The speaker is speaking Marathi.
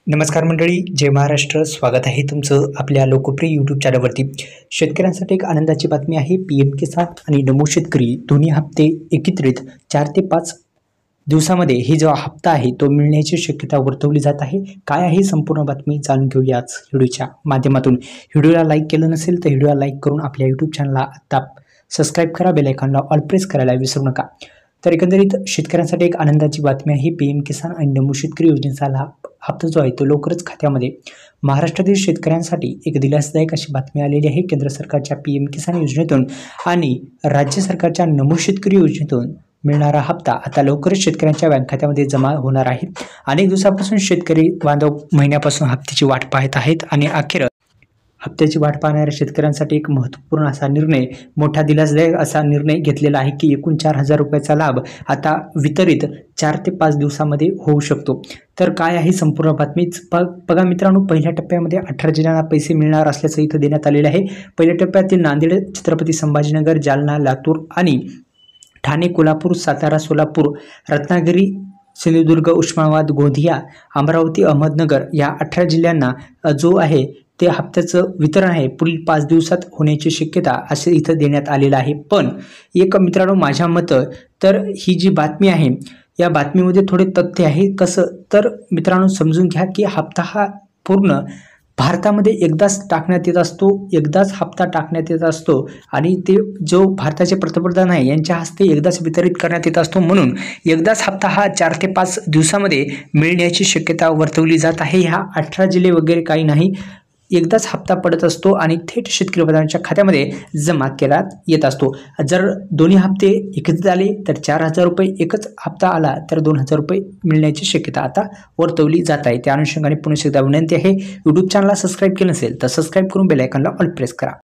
नमस्कार मंडळी, जय महाराष्ट्र. स्वागत आहे तुमचं आपल्या लोकप्रिय यूट्यूब चॅनलवरती. शेतकऱ्यांसाठी एक आनंदाची बातमी आहे. PM किसान आणि नमो शेतकरी दोन्ही हप्ते एकत्रित 4 ते 5 दिवसामध्ये ही जो हप्ता आहे तो मिळण्याची शक्यता वर्तवली जात आहे. काय आहे संपूर्ण बातमी जाणून घेऊया आज व्हिडिओच्या माध्यमातून. व्हिडिओला लाईक केलं नसेल तर व्हिडिओला लाईक करून आपल्या यूट्यूब चॅनलला आत्ता सबस्क्राईब करा, बेल आयकॉनला ऑल प्रेस करायला विसरू नका. तर एकंदरीत शेतकऱ्यांसाठी एक आनंदाची बातमी आहे. PM किसान आणि नमो शेतकरी योजनेचा हप्ता जो आहे तो लवकरच खात्यामध्ये महाराष्ट्रातील शेतकऱ्यांसाठी एक दिलासादायक अशी बातमी आलेली आहे. केंद्र सरकारच्या PM किसान योजनेतून आणि राज्य सरकारच्या नमो शेतकरी योजनेतून मिळणारा हप्ता आता लवकरच शेतकऱ्यांच्या बँक खात्यामध्ये जमा होणार आहे. अनेक दिवसापासून शेतकरी बांधव महिन्यापासून हप्त्याची वाट पाहत आहेत आणि अखेर हप्त्याची वाट पाहणाऱ्या शेतकऱ्यांसाठी एक महत्त्वपूर्ण असा निर्णय, मोठा दिलासादायक असा निर्णय घेतलेला आहे की एकूण 4,000 रुपयाचा लाभ आता वितरित 4 ते 5 दिवसामध्ये होऊ शकतो. तर काय आहे संपूर्ण बातमीच बघा मित्रांनो. पहिल्या टप्प्यामध्ये 18 जिल्ह्यांना पैसे मिळणार असल्याचं इथं देण्यात आलेलं आहे. पहिल्या टप्प्यातील नांदेड, छत्रपती संभाजीनगर, जालना, लातूर आणि ठाणे, कोल्हापूर, सातारा, सोलापूर, रत्नागिरी, सिंधुदुर्ग, उस्मानाबाद, गोंदिया, अमरावती, अहमदनगर या 18 जिल्ह्यांना जो आहे ते हप्त्याचं वितरण आहे पुढील 5 दिवसात होण्याची शक्यता असे इथं देण्यात आलेलं आहे. पण एक मित्रांनो, माझ्या मतं तर ही जी बातमी आहे या बातमीमध्ये थोडे तथ्य आहे. कसं तर मित्रांनो, समजून घ्या की हप्ता हा पूर्ण भारतामध्ये एकदाच टाकण्यात येत असतो, एकदाच हप्ता टाकण्यात येत असतो आणि ते जो भारताचे पंतप्रधान आहे यांच्या हस्ते एकदाच वितरित करण्यात येत असतो. म्हणून एकदाच हप्ता हा 4 ते 5 दिवसामध्ये मिळण्याची शक्यता वर्तवली जात आहे. ह्या 18 जिल्हे वगैरे काही नाही, एकदाच हप्ता पडत असतो आणि थेट शेतकरी बांधवांच्या खात्यामध्ये जमा केला येत असतो. जर दोन्ही हप्ते एकत्रित आले तर 4,000 रुपये, एकच हप्ता आला तर 2,000 रुपये मिळण्याची शक्यता आता वर्तवली जात आहे. त्या अनुषंगाने पुन्हा एकदा विनंती आहे, यूट्यूब चॅनलला सबस्क्राईब केलं नसेल तर सबस्क्राईब करून बेल आयकॉनला ऑल प्रेस करा.